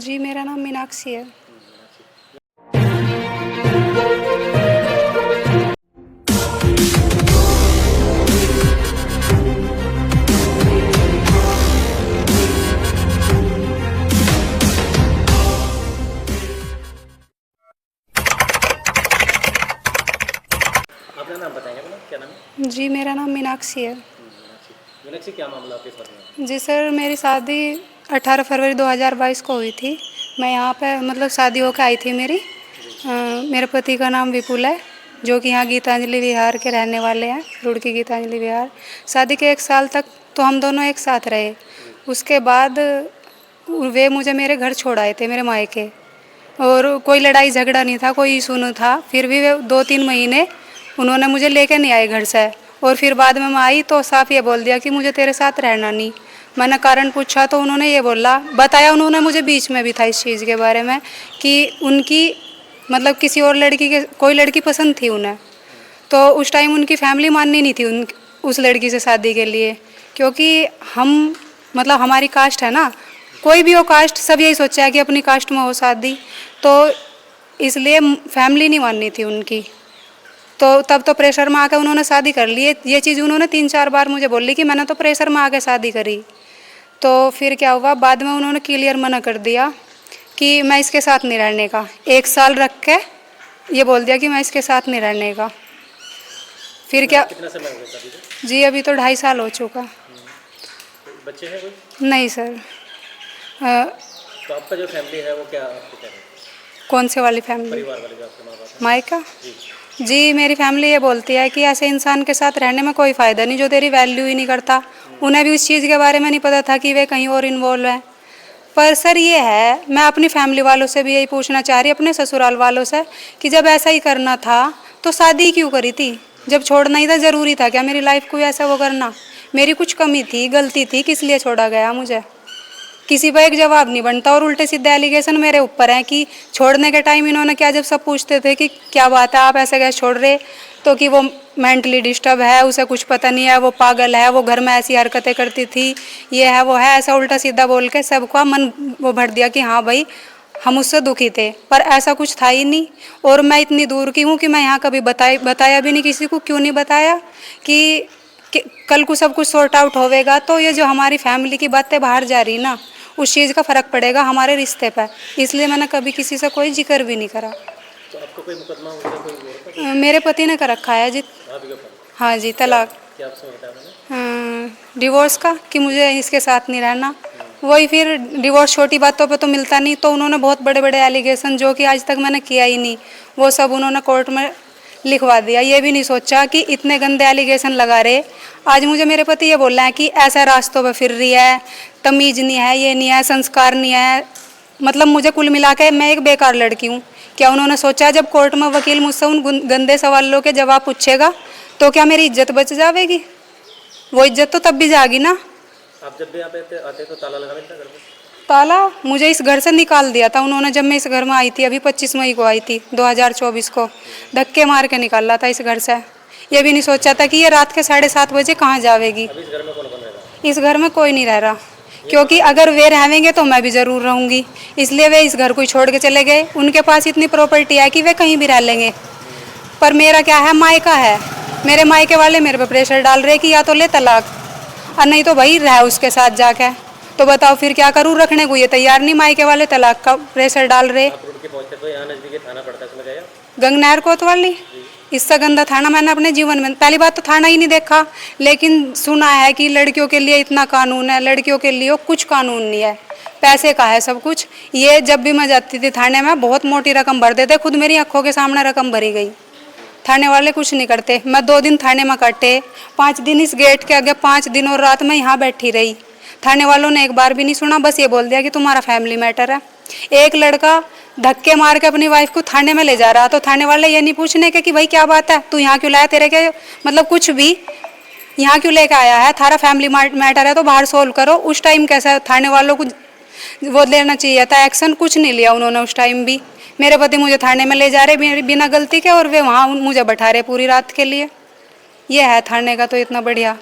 जी, मेरा नाम मीनाक्षी है। अपना नाम बताएंगे अपना क्या नाम है? जी, मेरा नाम मीनाक्षी है। मीनाक्षी। मीनाक्षी, क्या मामला आपके साथ में? जी सर, मेरी शादी 18 फरवरी 2022 को हुई थी। मैं यहाँ पे मतलब शादी होकर आई थी मेरी। मेरे पति का नाम विपुल है, जो कि यहाँ गीतांजलि विहार के रहने वाले हैं, रुड़की गीतांजलि विहार। शादी के 1 साल तक तो हम दोनों एक साथ रहे। उसके बाद वे मुझे मेरे घर छोड़ आए थे, मेरे मायके। और कोई लड़ाई झगड़ा नहीं था, कोई इशू नहीं था। फिर भी वे 2-3 महीने उन्होंने मुझे लेके नहीं आए घर से। और फिर बाद में मैं आई तो साफ ये बोल दिया कि मुझे तेरे साथ रहना नहीं। मैंने कारण पूछा तो उन्होंने ये बताया उन्होंने मुझे बीच में भी था इस चीज़ के बारे में कि उनकी मतलब किसी और लड़की के कोई लड़की पसंद थी उन्हें। तो उस टाइम उनकी फैमिली माननी नहीं थी उस लड़की से शादी के लिए, क्योंकि हम मतलब हमारी कास्ट है ना, कोई भी हो कास्ट, सब यही सोचा है कि अपनी कास्ट में हो शादी, तो इसलिए फैमिली नहीं माननी थी उनकी। तो तब तो प्रेशर में आकर उन्होंने शादी कर ली। ये चीज़ उन्होंने 3-4 बार मुझे बोली कि मैंने तो प्रेशर में आकर शादी करी। तो फिर क्या हुआ, बाद में उन्होंने क्लियर मना कर दिया कि मैं इसके साथ नहीं रहने का। 1 साल रख के ये बोल दिया कि मैं इसके साथ नहीं रहने का। फिर क्या, कितना समय हो गया शादी को? जी अभी तो 2.5 साल हो चुका। बच्चे हैं कोई? नहीं सर। तो आपका जो फैमिली है वो क्या आपको कह रहे हैं? कौन से वाली फैमिली? परिवार वाले जो आपके माँ बाप हैं? मायका? जी। जी, मेरी फैमिली ये बोलती है कि ऐसे इंसान के साथ रहने में कोई फ़ायदा नहीं जो तेरी वैल्यू ही नहीं करता। उन्हें भी उस चीज़ के बारे में नहीं पता था कि वे कहीं और इन्वॉल्व हैं। पर सर ये है, मैं अपनी फैमिली वालों से भी यही पूछना चाह रही, अपने ससुराल वालों से, कि जब ऐसा ही करना था तो शादी क्यों करी थी? जब छोड़ना ही था, ज़रूरी था क्या मेरी लाइफ को ऐसा वो करना? मेरी कुछ कमी थी, गलती थी, किस लिए छोड़ा गया मुझे? किसी पर एक जवाब नहीं बनता और उल्टे सीधे एलिगेशन मेरे ऊपर हैं कि छोड़ने के टाइम इन्होंने क्या, जब सब पूछते थे कि क्या बात है आप ऐसे कैसे छोड़ रहे, तो कि वो मेंटली डिस्टर्ब है, उसे कुछ पता नहीं है, वो पागल है, वो घर में ऐसी हरकतें करती थी, ये है वो है, ऐसा उल्टा सीधा बोल के सबका मन वो भर दिया कि हाँ भाई हम उससे दुखी थे। पर ऐसा कुछ था ही नहीं। और मैं इतनी दूर की हूँ कि मैं यहाँ कभी बताया भी नहीं किसी को। क्यों नहीं बताया कि कल को सब कुछ सॉर्ट आउट होवेगा तो ये जो हमारी फैमिली की बातें बाहर जा रही ना, उस चीज़ का फ़र्क पड़ेगा हमारे रिश्ते पर। इसलिए मैंने कभी किसी से कोई जिक्र भी नहीं करा। तो आपका कोई मुकदमा वगैरह कोई हुआ था? मेरे पति ने कर रखा है जी। आप ही का फर्क? हाँ जी, तलाक। क्या आपसे बताया उन्होंने? डिवोर्स का, कि मुझे इसके साथ नहीं रहना। वही फिर डिवोर्स छोटी बातों पे तो मिलता नहीं, तो उन्होंने बहुत बड़े बड़े एलिगेशन जो कि आज तक मैंने किया ही नहीं, वो सब उन्होंने कोर्ट में लिखवा दिया। ये भी नहीं सोचा कि इतने गंदे एलिगेशन लगा रहे। आज मुझे मेरे पति ये बोल रहे हैं कि ऐसा रास्तों पे फिर रही है, तमीज़ नहीं है, ये नहीं है, संस्कार नहीं है। मतलब मुझे कुल मिला के मैं एक बेकार लड़की हूँ। क्या उन्होंने सोचा जब कोर्ट में वकील मुझसे उन गंदे सवालों के जवाब पूछेगा तो क्या मेरी इज्जत बच जाएगी? वो इज्जत तो तब भी जाएगी ना। आप जब भी यहाँ पे आते तो ताला लगा मिलता घर में? ताला मुझे इस घर से निकाल दिया था उन्होंने जब मैं इस घर में आई थी। अभी 25 मई को आई थी 2024 को। धक्के मार के निकाला था इस घर से। ये भी नहीं सोचा था कि ये रात के 7:30 बजे कहाँ जाएगी। अभी इस घर में कौन कौन रह रहा है? इस घर में कोई नहीं रह रहा, क्योंकि अगर वे रहेंगे तो मैं भी ज़रूर रहूँगी। इसलिए वे इस घर को ही छोड़ के चले गए। उनके पास इतनी प्रॉपर्टी है कि वे कहीं भी रह लेंगे। पर मेरा क्या है, मायका है। मेरे मायके वाले मेरे पे प्रेशर डाल रहे कि या तो ले तलाक और नहीं तो भाई रह उसके साथ जाके। तो बताओ फिर क्या करूँ? रखने को ये तैयार नहीं, मायके वाले तलाक का प्रेशर डाल रहे। आप रुड़ के पहुँचते तो यहाँ नज़दीकी थाना पड़ता है, समझ आया? गंगनहर कोतवाली, इससे गंदा थाना मैंने अपने जीवन में पहली बात तो थाना ही नहीं देखा। लेकिन सुना है कि लड़कियों के लिए इतना कानून है, लड़कियों के लिए कुछ कानून नहीं है, पैसे का है सब कुछ। ये जब भी मैं जाती थी थाने में बहुत मोटी रकम भर देते, खुद मेरी आंखों के सामने रकम भरी गई। थाने वाले कुछ नहीं करते। मैं 2 दिन थाने में काटे, 5 दिन इस गेट के आगे, 5 दिन और रात में यहाँ बैठी रही। थाने वालों ने एक बार भी नहीं सुना, बस ये बोल दिया कि तुम्हारा फैमिली मैटर है। एक लड़का धक्के मार के अपनी वाइफ को थाने में ले जा रहा तो थाने वाले ये नहीं पूछने के कि भाई क्या बात है, तू यहाँ क्यों लाया, तेरे क्या मतलब कुछ भी यहाँ क्यों लेके आया है, थारा फैमिली मैटर है तो बाहर सोल्व करो। उस टाइम कैसा थाने वालों को वो लेना चाहिए था एक्शन, कुछ नहीं लिया उन्होंने उस टाइम भी। मेरे पति मुझे थाने में ले जा रहे मेरी बिना गलती के और वे वहाँ मुझे बैठा रहे पूरी रात के लिए। ये है थाने का तो इतना बढ़िया।